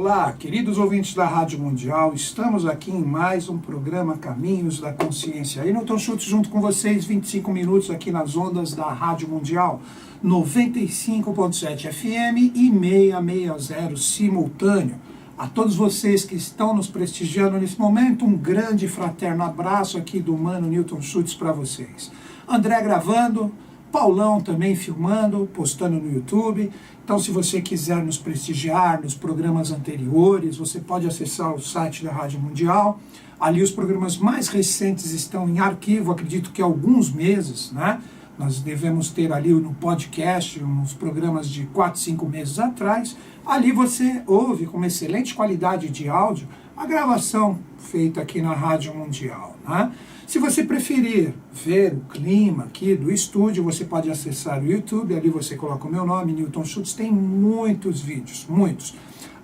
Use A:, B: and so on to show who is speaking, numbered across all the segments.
A: Olá, queridos ouvintes da Rádio Mundial, estamos aqui em mais um programa Caminhos da Consciência. Aí Newton Schultz junto com vocês, 25 minutos aqui nas ondas da Rádio Mundial, 95.7 FM e 660 simultâneo. A todos vocês que estão nos prestigiando nesse momento, um grande e fraterno abraço aqui do Mano Newton Schultz para vocês. André gravando, Paulão também filmando, postando no YouTube. Então, se você quiser nos prestigiar nos programas anteriores, você pode acessar o site da Rádio Mundial. Ali os programas mais recentes estão em arquivo, acredito que há alguns meses, né? Nós devemos ter ali no podcast uns programas de 4, 5 meses atrás. Ali você ouve com uma excelente qualidade de áudio a gravação feita aqui na Rádio Mundial, né? Se você preferir ver o clima aqui do estúdio, você pode acessar o YouTube, ali você coloca o meu nome, Newton Schultz, tem muitos vídeos, muitos.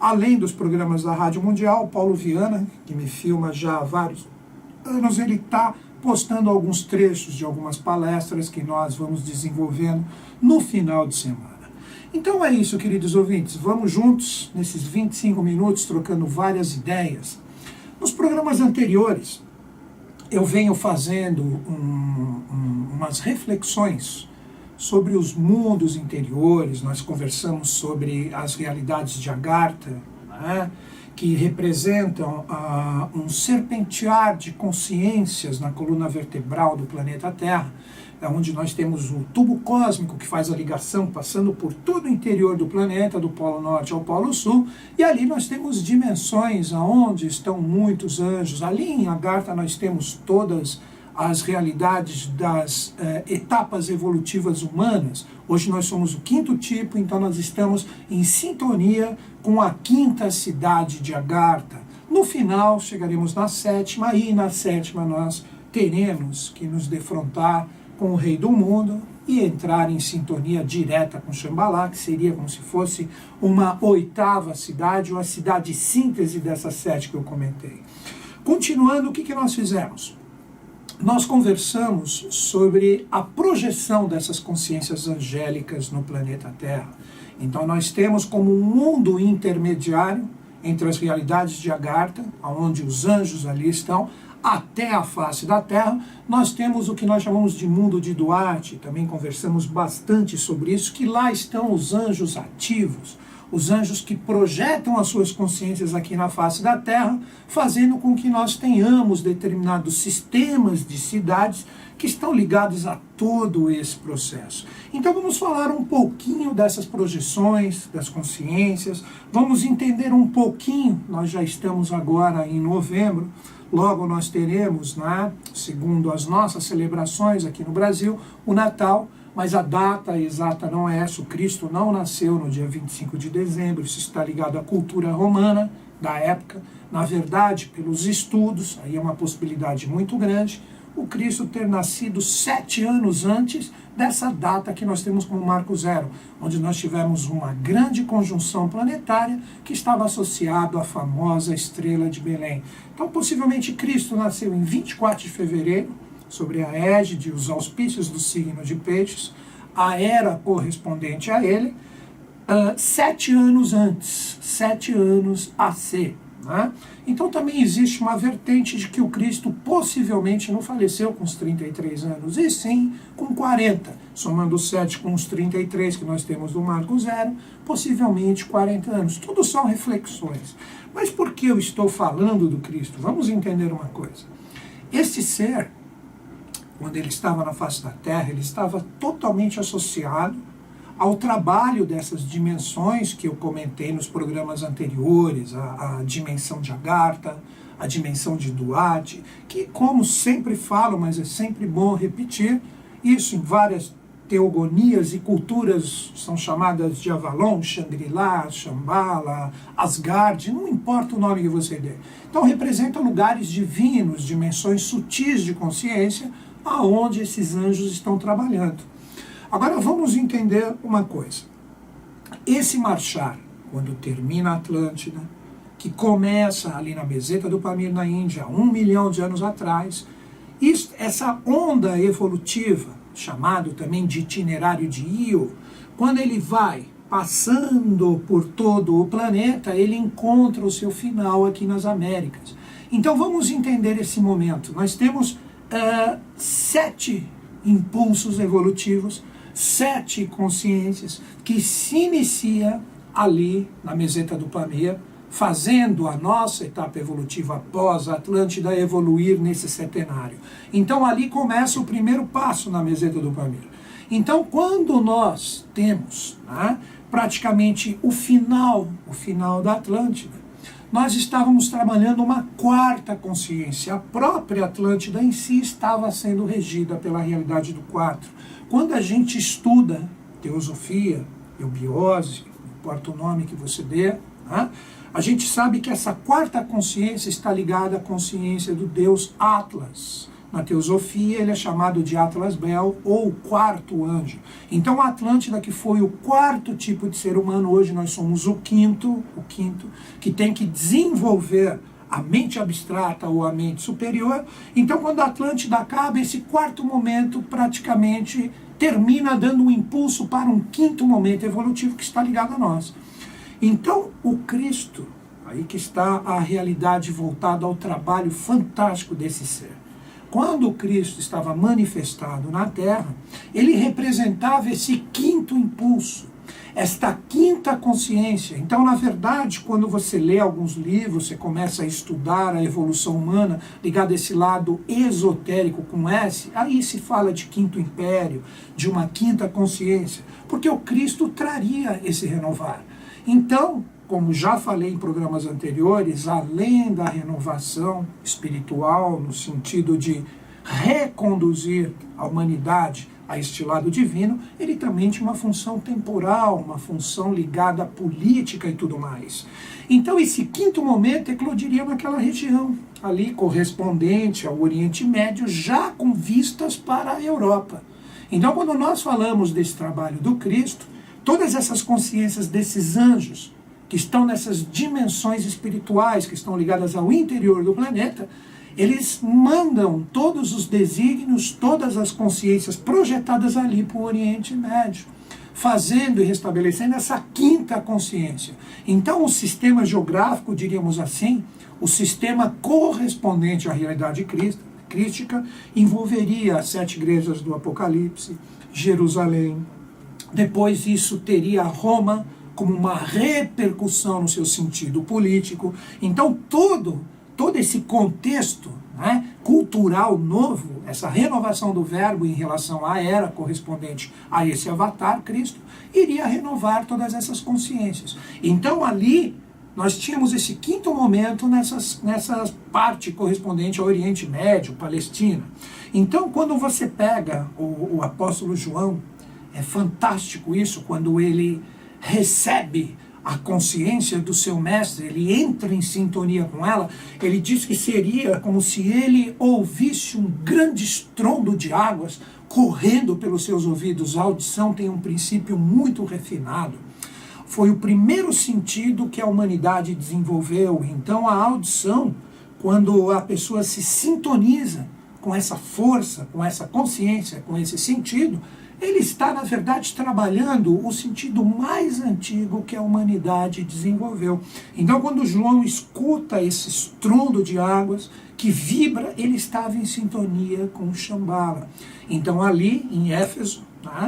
A: Além dos programas da Rádio Mundial, o Paulo Viana, que me filma já há vários anos, ele está postando alguns trechos de algumas palestras que nós vamos desenvolvendo no final de semana. Então é isso, queridos ouvintes, vamos juntos, nesses 25 minutos, trocando várias ideias. Nos programas anteriores, eu venho fazendo umas reflexões sobre os mundos interiores. Nós conversamos sobre as realidades de Agartha, né, que representam um serpentear de consciências na coluna vertebral do planeta Terra, onde nós temos o tubo cósmico que faz a ligação passando por todo o interior do planeta, do Polo Norte ao Polo Sul, e ali nós temos dimensões aonde estão muitos anjos. Ali em Agartha nós temos todas as realidades das etapas evolutivas humanas. Hoje nós somos o 5º tipo, então nós estamos em sintonia com a 5ª cidade de Agartha. No final chegaremos na 7ª, e na 7ª nós teremos que nos defrontar com o Rei do Mundo e entrar em sintonia direta com Shambhala, que seria como se fosse uma 8ª cidade, ou a cidade síntese dessas 7 que eu comentei. Continuando, o que nós fizemos? Nós conversamos sobre a projeção dessas consciências angélicas no planeta Terra. Então nós temos como um mundo intermediário entre as realidades de Agartha, onde os anjos ali estão, até a face da Terra. Nós temos o que nós chamamos de mundo de Duarte, também conversamos bastante sobre isso, que lá estão os anjos ativos, os anjos que projetam as suas consciências aqui na face da Terra, fazendo com que nós tenhamos determinados sistemas de cidades que estão ligados a todo esse processo. Então vamos falar um pouquinho dessas projeções, das consciências, vamos entender um pouquinho, nós já estamos agora em novembro, logo nós teremos, né, segundo as nossas celebrações aqui no Brasil, o Natal, mas a data exata não é essa, o Cristo não nasceu no dia 25 de dezembro, isso está ligado à cultura romana da época. Na verdade, pelos estudos, aí é uma possibilidade muito grande, o Cristo ter nascido 7 anos antes dessa data que nós temos como marco zero, onde nós tivemos uma grande conjunção planetária que estava associado à famosa estrela de Belém. Então, possivelmente, Cristo nasceu em 24 de fevereiro, sobre a égide, os auspícios do signo de Peixes, a era correspondente a ele, 7 anos antes, 7 anos AC. Né? Então também existe uma vertente de que o Cristo possivelmente não faleceu com os 33 anos, e sim com 40, somando os 7 com os 33 que nós temos do marco zero, possivelmente 40 anos. Tudo são reflexões. Mas por que eu estou falando do Cristo? Vamos entender uma coisa. Este ser, quando ele estava na face da Terra, ele estava totalmente associado ao trabalho dessas dimensões que eu comentei nos programas anteriores, a dimensão de Agartha, a dimensão de Duarte, que, como sempre falo, mas é sempre bom repetir, isso em várias teogonias e culturas são chamadas de Avalon, Shangri-La, Shambhala, Asgard, não importa o nome que você dê. Então representam lugares divinos, dimensões sutis de consciência, aonde esses anjos estão trabalhando. Agora vamos entender uma coisa. Esse marchar, quando termina a Atlântida, que começa ali na meseta do Pamir, na Índia, 1 milhão de anos atrás, essa onda evolutiva, chamado também de itinerário de Io, quando ele vai passando por todo o planeta, ele encontra o seu final aqui nas Américas. Então vamos entender esse momento. Nós temos 7 impulsos evolutivos, 7 consciências que se inicia ali na meseta do Pamir, fazendo a nossa etapa evolutiva após a Atlântida evoluir nesse setenário. Então ali começa o primeiro passo na meseta do Pamir. Então quando nós temos praticamente o final da Atlântida, nós estávamos trabalhando uma 4ª consciência. A própria Atlântida em si estava sendo regida pela realidade do 4. Quando a gente estuda teosofia, eubiose, não importa o nome que você dê, a gente sabe que essa 4ª consciência está ligada à consciência do deus Atlas. Na teosofia ele é chamado de Atlas Bel, ou o 4º anjo. Então a Atlântida, que foi o 4º tipo de ser humano, hoje nós somos o quinto, que tem que desenvolver a mente abstrata ou a mente superior. Então quando a Atlântida acaba, esse 4º momento praticamente termina dando um impulso para um 5º momento evolutivo que está ligado a nós. Então o Cristo, aí que está a realidade voltada ao trabalho fantástico desse ser. Quando o Cristo estava manifestado na Terra, ele representava esse 5º impulso, esta 5ª consciência. Então, na verdade, quando você lê alguns livros, você começa a estudar a evolução humana, ligado a esse lado esotérico com S, aí se fala de 5º império, de uma 5ª consciência, porque o Cristo traria esse renovar. Então, como já falei em programas anteriores, além da renovação espiritual, no sentido de reconduzir a humanidade a este lado divino, ele também tinha uma função temporal, uma função ligada à política e tudo mais. Então esse 5º momento eclodiria naquela região, ali correspondente ao Oriente Médio, já com vistas para a Europa. Então quando nós falamos desse trabalho do Cristo, todas essas consciências desses anjos, que estão nessas dimensões espirituais, que estão ligadas ao interior do planeta, eles mandam todos os desígnios, todas as consciências projetadas ali para o Oriente Médio, fazendo e restabelecendo essa 5ª consciência. Então o sistema geográfico, diríamos assim, o sistema correspondente à realidade crística, envolveria as 7 igrejas do Apocalipse, Jerusalém, depois isso teria Roma, como uma repercussão no seu sentido político. Então todo esse contexto cultural novo, essa renovação do verbo em relação à era correspondente a esse avatar, Cristo, iria renovar todas essas consciências. Então ali nós tínhamos esse 5º momento nessa parte correspondente ao Oriente Médio, Palestina. Então quando você pega o apóstolo João, é fantástico isso, quando ele recebe a consciência do seu mestre, ele entra em sintonia com ela, ele diz que seria como se ele ouvisse um grande estrondo de águas correndo pelos seus ouvidos. A audição tem um princípio muito refinado. Foi o primeiro sentido que a humanidade desenvolveu. Então a audição, quando a pessoa se sintoniza com essa força, com essa consciência, com esse sentido, ele está, na verdade, trabalhando o sentido mais antigo que a humanidade desenvolveu. Então, quando João escuta esse estrondo de águas que vibra, ele estava em sintonia com o Shambhala. Então, ali em Éfeso,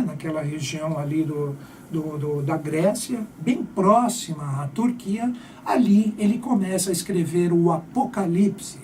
A: naquela região ali da Grécia, bem próxima à Turquia, ali ele começa a escrever o Apocalipse.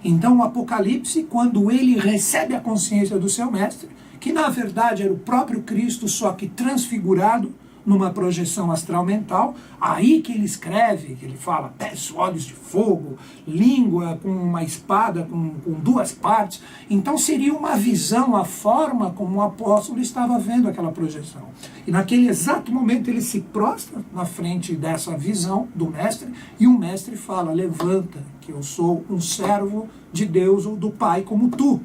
A: Então, o Apocalipse, quando ele recebe a consciência do seu mestre, que na verdade era o próprio Cristo, só que transfigurado numa projeção astral mental, aí que ele escreve, que ele fala pés, olhos de fogo, língua com uma espada com 2 partes. Então seria uma visão, a forma como o apóstolo estava vendo aquela projeção. E naquele exato momento ele se prostra na frente dessa visão do mestre, e o mestre fala: levanta, que eu sou um servo de Deus ou do Pai como tu.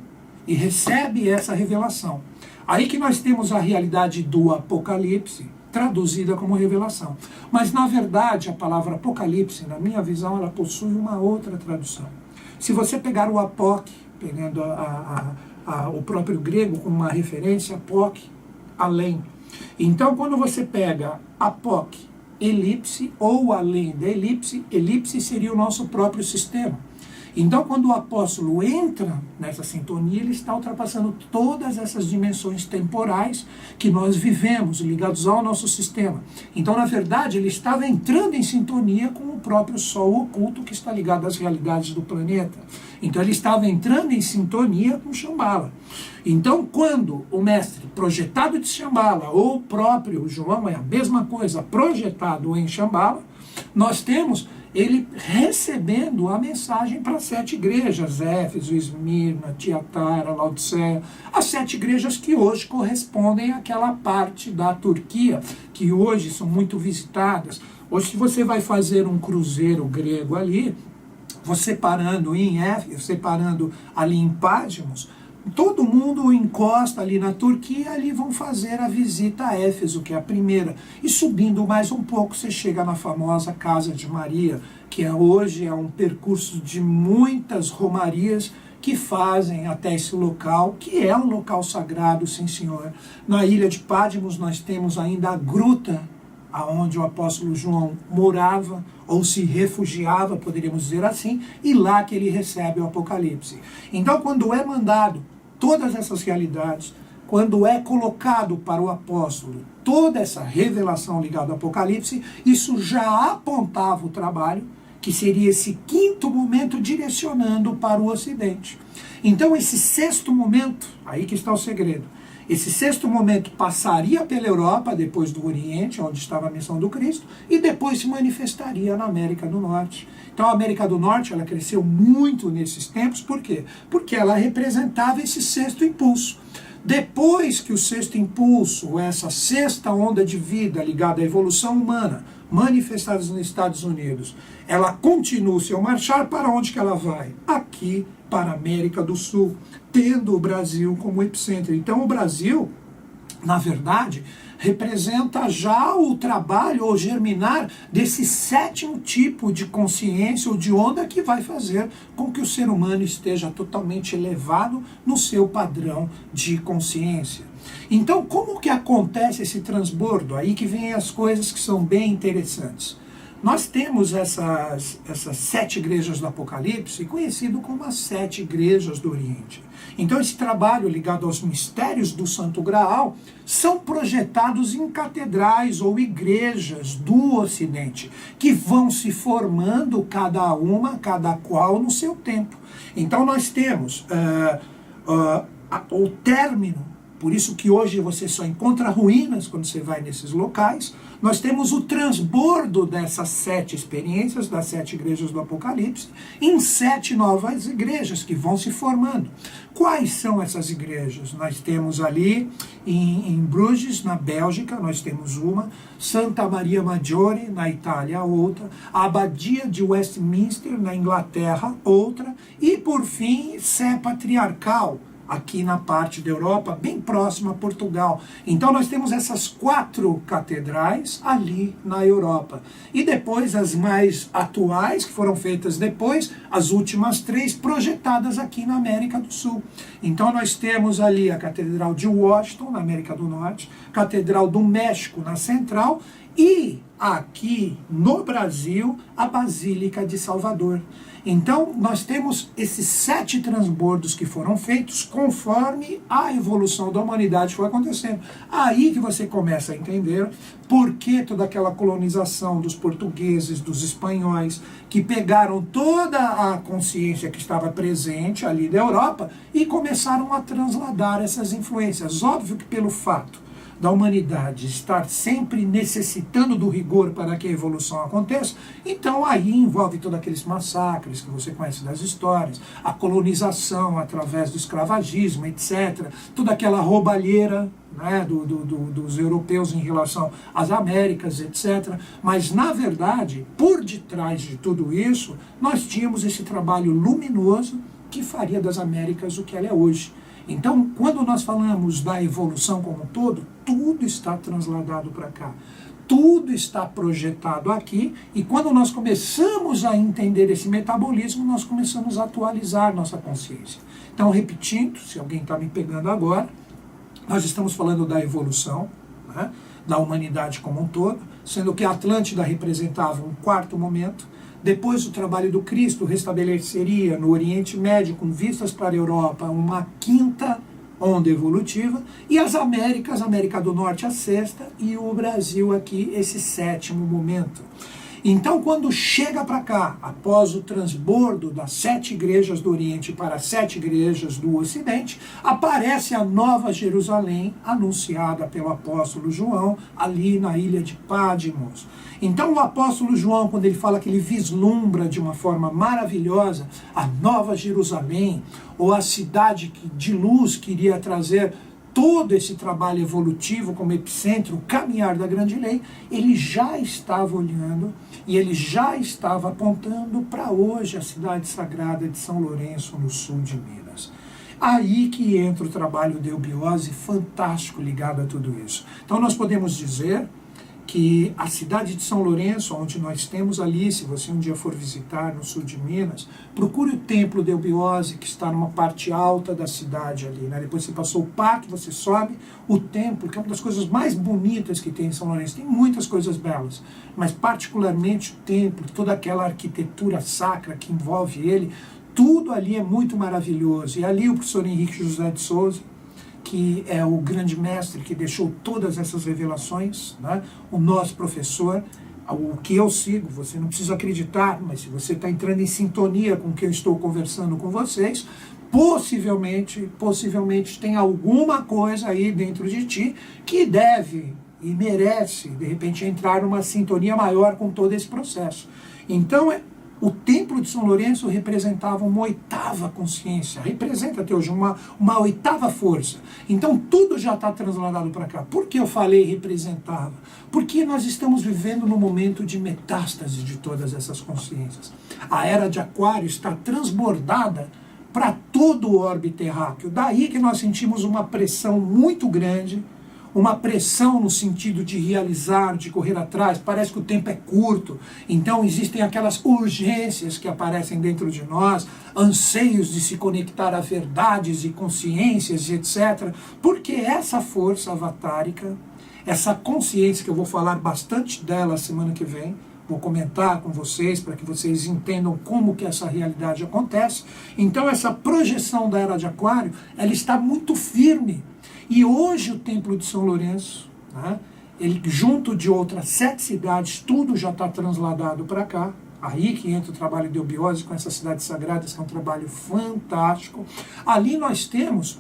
A: E recebe essa revelação. Aí que nós temos a realidade do Apocalipse, traduzida como revelação. Mas, na verdade, a palavra Apocalipse, na minha visão, ela possui uma outra tradução. Se você pegar o apoc, pegando o próprio grego como uma referência, apoc, além. Então, quando você pega apoc, elipse ou além da elipse, elipse seria o nosso próprio sistema. Então, quando o apóstolo entra nessa sintonia, ele está ultrapassando todas essas dimensões temporais que nós vivemos, ligados ao nosso sistema. Então, na verdade, ele estava entrando em sintonia com o próprio Sol oculto, que está ligado às realidades do planeta. Então, ele estava entrando em sintonia com Shambhala. Então, quando o mestre projetado de Shambhala, ou o próprio João, é a mesma coisa, projetado em Shambhala, nós temos ele recebendo a mensagem para 7 igrejas, Éfeso, Esmirna, Tiatara, Laodiceia, as 7 igrejas que hoje correspondem àquela parte da Turquia, que hoje são muito visitadas. Hoje, se você vai fazer um cruzeiro grego ali, você parando em Éfeso, você parando ali em Pádmos, todo mundo encosta ali na Turquia, ali vão fazer a visita a Éfeso, que é a primeira. E subindo mais um pouco, você chega na famosa Casa de Maria, que hoje é um percurso de muitas romarias que fazem até esse local, que é um local sagrado, sim senhor. Na ilha de Pádmos nós temos ainda a gruta, aonde o apóstolo João morava, ou se refugiava, poderíamos dizer assim, e lá que ele recebe o Apocalipse. Então, quando é mandado todas essas realidades, quando é colocado para o apóstolo toda essa revelação ligada ao Apocalipse, isso já apontava o trabalho, que seria esse 5º momento direcionando para o Ocidente. Então, esse 6º momento, aí que está o segredo, esse 6º momento passaria pela Europa, depois do Oriente, onde estava a missão do Cristo, e depois se manifestaria na América do Norte. Então a América do Norte ela cresceu muito nesses tempos, por quê? Porque ela representava esse 6º impulso. Depois que o 6º impulso, essa 6ª onda de vida ligada à evolução humana, manifestada nos Estados Unidos, ela continua o seu marchar, para onde que ela vai? Aqui, para a América do Sul, tendo o Brasil como epicentro. Então o Brasil, na verdade, representa já o trabalho ou germinar desse 7º tipo de consciência ou de onda que vai fazer com que o ser humano esteja totalmente elevado no seu padrão de consciência. Então, como que acontece esse transbordo? Aí que vem as coisas que são bem interessantes. Nós temos essas 7 igrejas do Apocalipse, conhecido como as 7 igrejas do Oriente. Então esse trabalho ligado aos mistérios do Santo Graal são projetados em catedrais ou igrejas do Ocidente, que vão se formando cada qual no seu tempo. Então nós temos o término, por isso que hoje você só encontra ruínas quando você vai nesses locais. Nós temos o transbordo dessas 7 experiências, das 7 igrejas do Apocalipse, em 7 novas igrejas que vão se formando. Quais são essas igrejas? Nós temos ali em Bruges, na Bélgica, nós temos uma, Santa Maria Maggiore, na Itália, outra, a Abadia de Westminster, na Inglaterra, outra, e por fim, Sé Patriarcal, aqui na parte da Europa, bem próxima a Portugal. Então nós temos essas 4 catedrais ali na Europa. E depois as mais atuais, que foram feitas depois, as últimas 3 projetadas aqui na América do Sul. Então nós temos ali a Catedral de Washington, na América do Norte, Catedral do México, na Central, e aqui no Brasil, a Basílica de Salvador. Então, nós temos esses 7 transbordos que foram feitos conforme a evolução da humanidade foi acontecendo. Aí que você começa a entender por que toda aquela colonização dos portugueses, dos espanhóis, que pegaram toda a consciência que estava presente ali da Europa e começaram a transladar essas influências. Óbvio que pelo fato da humanidade estar sempre necessitando do rigor para que a evolução aconteça, então aí envolve todos aqueles massacres que você conhece das histórias, a colonização através do escravagismo, etc., toda aquela roubalheira, né, dos europeus em relação às Américas, etc. Mas, na verdade, por detrás de tudo isso, nós tínhamos esse trabalho luminoso que faria das Américas o que ela é hoje. Então, quando nós falamos da evolução como um todo, tudo está transladado para cá. Tudo está projetado aqui, e quando nós começamos a entender esse metabolismo, nós começamos a atualizar nossa consciência. Então, repetindo, se alguém está me pegando agora, nós estamos falando da evolução, né, da humanidade como um todo, sendo que a Atlântida representava um quarto momento. Depois o trabalho do Cristo restabeleceria no Oriente Médio, com vistas para a Europa, uma quinta onda evolutiva, e as Américas, América do Norte a sexta, e o Brasil aqui, esse sétimo momento. Então, quando chega para cá, após o transbordo das 7 igrejas do Oriente para as 7 igrejas do Ocidente, aparece a Nova Jerusalém, anunciada pelo apóstolo João, ali na ilha de Pádmos. Então, o apóstolo João, quando ele fala que ele vislumbra de uma forma maravilhosa a Nova Jerusalém, ou a cidade de luz que iria trazer todo esse trabalho evolutivo como epicentro, o caminhar da grande lei, ele já estava olhando e ele já estava apontando para hoje a cidade sagrada de São Lourenço, no sul de Minas. Aí que entra o trabalho de eubiose fantástico ligado a tudo isso. Então nós podemos dizer que a cidade de São Lourenço, onde nós temos ali, se você um dia for visitar no sul de Minas, procure o templo de Eubiose, que está numa parte alta da cidade ali, né? Depois você passou o pátio, você sobe o templo, que é uma das coisas mais bonitas que tem em São Lourenço. Tem muitas coisas belas, mas particularmente o templo, toda aquela arquitetura sacra que envolve ele, tudo ali é muito maravilhoso. E ali o professor Henrique José de Souza, que é o grande mestre que deixou todas essas revelações, né? O nosso professor, o que eu sigo, você não precisa acreditar, mas se você está entrando em sintonia com o que eu estou conversando com vocês, possivelmente tem alguma coisa aí dentro de ti que deve e merece, de repente, entrar numa sintonia maior com todo esse processo. Então, o templo de São Lourenço representava uma oitava consciência, representa até hoje uma oitava força. Então tudo já está transladado para cá. Por que eu falei representava? Porque nós estamos vivendo num momento de metástase de todas essas consciências. A era de Aquário está transbordada para todo o orbe terráqueo. Daí que nós sentimos uma pressão muito grande, uma pressão no sentido de realizar, de correr atrás. Parece que o tempo é curto, então existem aquelas urgências que aparecem dentro de nós, anseios de se conectar a verdades e consciências, etc. Porque essa força avatárica, essa consciência, que eu vou falar bastante dela semana que vem, vou comentar com vocês para que vocês entendam como que essa realidade acontece. Então essa projeção da Era de Aquário, ela está muito firme. E hoje o Templo de São Lourenço, né, ele, junto de outras 7 cidades, tudo já está transladado para cá. Aí que entra o trabalho de eubiose com essas cidades sagradas, que é um trabalho fantástico. Ali nós temos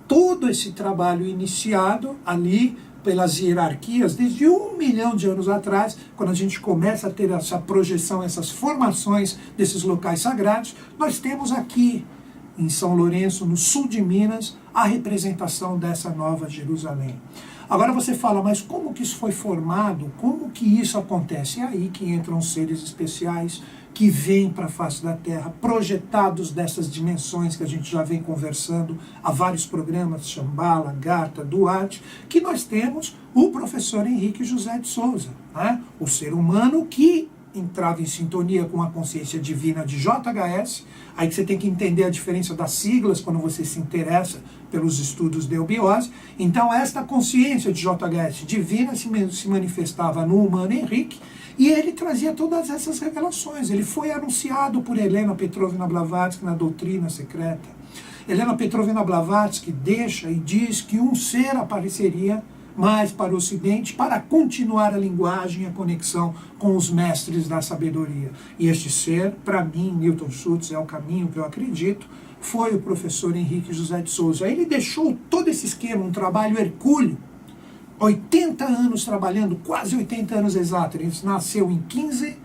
A: todo esse trabalho iniciado ali pelas hierarquias, desde 1 milhão de anos atrás, quando a gente começa a ter essa projeção, essas formações desses locais sagrados. Nós temos aqui, em São Lourenço, no sul de Minas, a representação dessa Nova Jerusalém. Agora você fala, mas como que isso foi formado? Como que isso acontece? É aí que entram seres especiais que vêm para a face da Terra, projetados dessas dimensões que a gente já vem conversando há vários programas, Shambhala, Garta, Duarte, que nós temos o professor Henrique José de Souza, né? O ser humano que entrava em sintonia com a consciência divina de JHS. Aí que você tem que entender a diferença das siglas quando você se interessa pelos estudos de eubiose. Então esta consciência de JHS divina se manifestava no humano Henrique, e ele trazia todas essas revelações. Ele foi anunciado por Helena Petrovna Blavatsky na Doutrina Secreta. Helena Petrovna Blavatsky deixa e diz que um ser apareceria mais para o Ocidente, para continuar a linguagem e a conexão com os mestres da sabedoria. E este ser, para mim, Newton Schultz, é o caminho que eu acredito, foi o professor Henrique José de Souza. Ele deixou todo esse esquema, um trabalho hercúleo, 80 anos trabalhando, quase 80 anos exatos. Ele nasceu em 15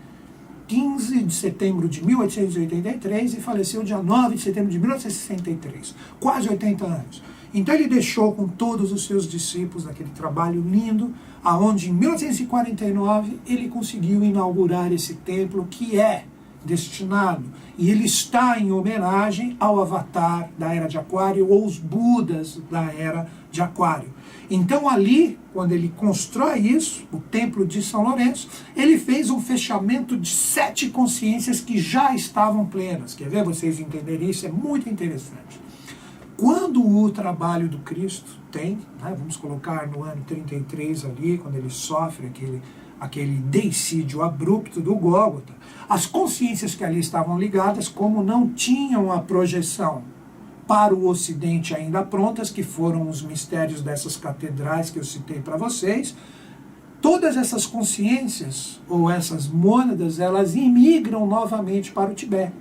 A: de setembro de 1883 e faleceu dia 9 de setembro de 1963. Quase 80 anos. Então ele deixou com todos os seus discípulos aquele trabalho lindo, aonde em 1949 ele conseguiu inaugurar esse templo que é destinado, e ele está em homenagem ao avatar da Era de Aquário, ou os Budas da Era de Aquário. Então ali, quando ele constrói isso, o Templo de São Lourenço, ele fez um fechamento de 7 consciências que já estavam plenas. Quer ver vocês entenderem isso? É muito interessante. quando o trabalho do Cristo tem, né, vamos colocar no ano 33 ali, quando ele sofre aquele deicídio abrupto do Gólgota, as consciências que ali estavam ligadas, como não tinham a projeção para o Ocidente ainda prontas, que foram os mistérios dessas catedrais que eu citei para vocês, todas essas consciências, ou essas mônadas, elas imigram novamente para o Tibete.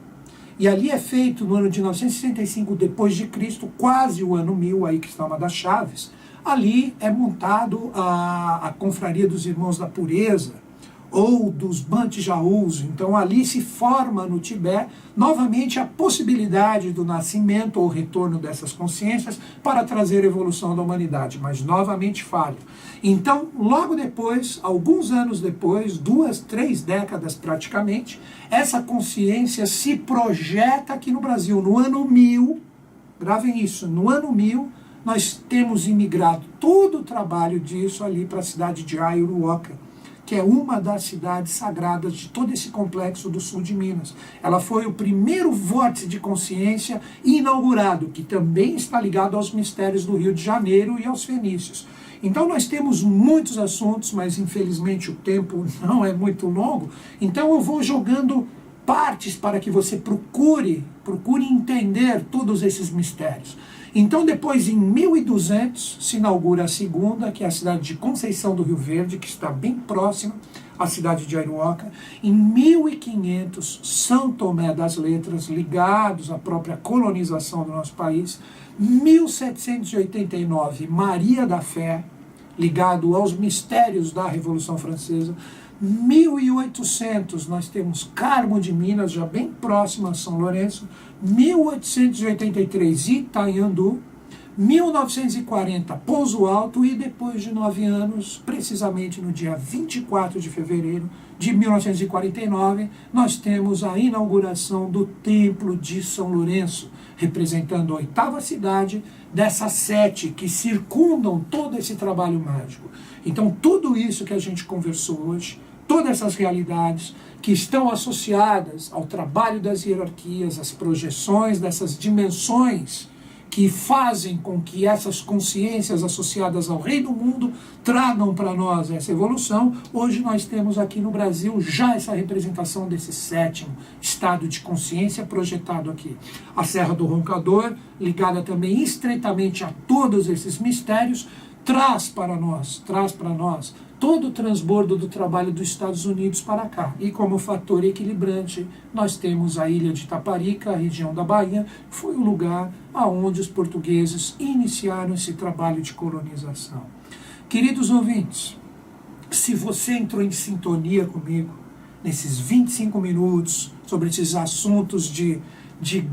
A: E ali é feito, no ano de 965 depois de Cristo, quase o ano 1000, aí que está uma das chaves, ali é montado a Confraria dos Irmãos da Pureza, ou dos Bantijaús. Então ali se forma no Tibete novamente a possibilidade do nascimento ou retorno dessas consciências para trazer a evolução da humanidade, mas novamente falha. Então, logo depois, alguns anos depois, 2, 3 décadas praticamente, essa consciência se projeta aqui no Brasil. No ano 1000, gravem isso, no ano 1000, nós temos imigrado todo o trabalho disso ali para a cidade de Aiuruoca, que é uma das cidades sagradas de todo esse complexo do sul de Minas. Ela foi o primeiro vórtice de consciência inaugurado, que também está ligado aos mistérios do Rio de Janeiro e aos fenícios. Então nós temos muitos assuntos, mas infelizmente o tempo não é muito longo, então eu vou jogando partes para que você procure entender todos esses mistérios. Então depois, em 1200, se inaugura a segunda, que é a cidade de Conceição do Rio Verde, que está bem próxima à cidade de Aiuruoca. Em 1500, São Tomé das Letras, ligados à própria colonização do nosso país. 1789, Maria da Fé, ligado aos mistérios da Revolução Francesa. 1800, nós temos Carmo de Minas, já bem próximo a São Lourenço. 1883, Itaiandu. 1940, Pouso Alto. E depois de 9 anos, precisamente no dia 24 de fevereiro de 1949, nós temos a inauguração do Templo de São Lourenço, representando a 8ª cidade dessas 7 que circundam todo esse trabalho mágico. Então, tudo isso que a gente conversou hoje, todas essas realidades que estão associadas ao trabalho das hierarquias, às projeções dessas dimensões que fazem com que essas consciências associadas ao Rei do Mundo tragam para nós essa evolução. Hoje nós temos aqui no Brasil já essa representação desse 7º estado de consciência projetado aqui. A Serra do Roncador, ligada também estreitamente a todos esses mistérios, traz para nós todo o transbordo do trabalho dos Estados Unidos para cá. E como fator equilibrante, nós temos a ilha de Taparica, a região da Bahia, foi o lugar aonde os portugueses iniciaram esse trabalho de colonização. Queridos ouvintes, se você entrou em sintonia comigo nesses 25 minutos sobre esses assuntos de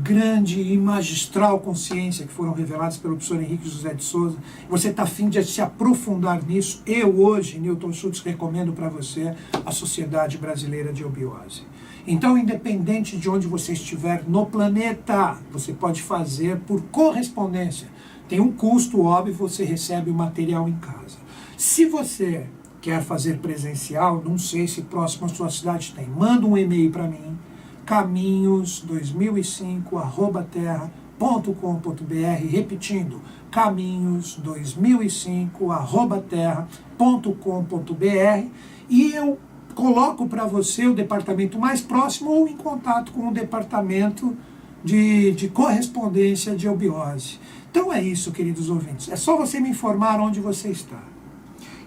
A: grande e magistral consciência que foram revelados pelo professor Henrique José de Souza, você está a fim de se aprofundar nisso, eu hoje, Newton Schultz, recomendo para você a Sociedade Brasileira de Obiose. Então, independente de onde você estiver no planeta, você pode fazer por correspondência. Tem um custo, óbvio, você recebe o material em casa. Se você quer fazer presencial, não sei se próximo à sua cidade tem, manda um e-mail para mim, caminhos2005@terra.com.br, repetindo, caminhos2005@terra.com.br, e eu coloco para você o departamento mais próximo ou em contato com o departamento de correspondência de Obiose. Então é isso, queridos ouvintes, é só você me informar onde você está.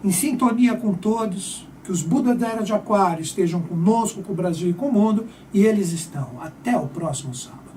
A: Em sintonia com todos, que os Budas da Era de Aquário estejam conosco, com o Brasil e com o mundo, e eles estão. Até o próximo sábado.